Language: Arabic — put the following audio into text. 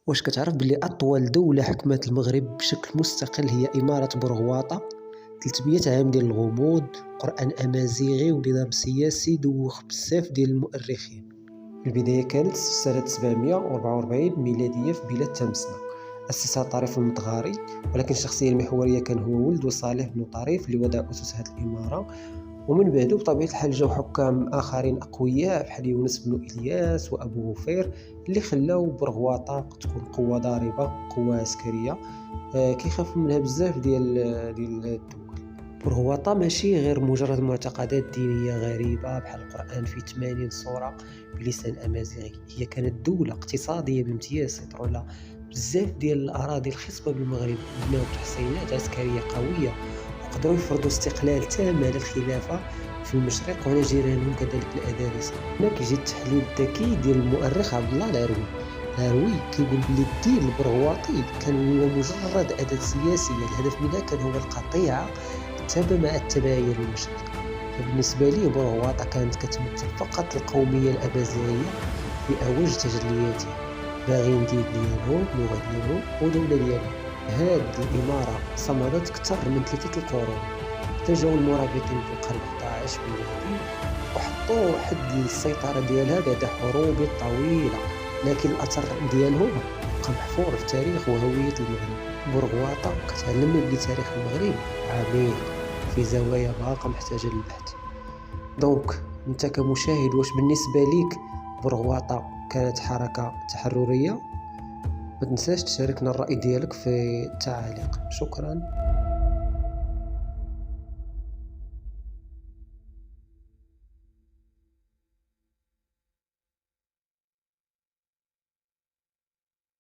واش كتعرف بلي أطول دولة حكمت المغرب بشكل مستقل هي إمارة بورغواطة؟ 300 عام ديال الغموض، قرآن أمازيغي ونظام سياسي دوخ بزاف ديال المؤرخين. البداية كانت سنة 744 ميلادية في بلاد تمسنا، أسسها طريف المطغاري، ولكن الشخصية المحورية كان هو ولده صالح بن طريف اللي وضع أسس هذه الإمارة. ومن بعده بطبيعة الحال جاو حكام آخرين أقوياء بحال يونس بن إلياس وأبو غفير اللي خلاو بورغواطة تكون قوة ضاربة، قوة عسكرية كيخافوا منها بزاف ديال الدول. بورغواطة ماشي غير مجرد معتقدات دينية غريبة بحال القرآن فيه 80 سورة بلسان أمازيغي، هي كانت دولة اقتصادية بامتياز، سيطروا على بزاف ديال الأراضي الخصبة بالمغرب، بناو تحصينات عسكرية قوية وقدروا يفرضوا استقلال تام على الخلافة في المشرق وعلى جيرانهم كذلك الأندلس. هنا كيجي التحليل الذكي ديال المؤرخ عبد الله العروي كيقول بلي الدين البرغواطي كان هو مجرد أداة سياسية، الهدف منها كان هو القطيعة تابع مع التباين المشرق. فبالنسبة لي بورغواطة كانت كتمثل فقط القومية الأمازيغية في أوج تجلياتها، باغيين دين ديالهم، لغة ديالهم ودولة ديالهم. هاد الإمارة صمدت أكثر من 3 القرون، حتى جاو المرابطين في القرن 11 ميلادي وحطوا حد للسيطرة ديالها بعد حروب طويلة، لكن الأثر ديالهم بقى محفور في التاريخ وهوية المغرب. بورغواطة كتعلمنا بلي تاريخ المغرب عميق في زوايا باقا محتاجة للبحث. دونك انت كمشاهد، واش بالنسبة ليك بورغواطة كانت حركة تحررية؟ ما تنساش تشاركنا الرأي ديالك في التعاليق. شكرا.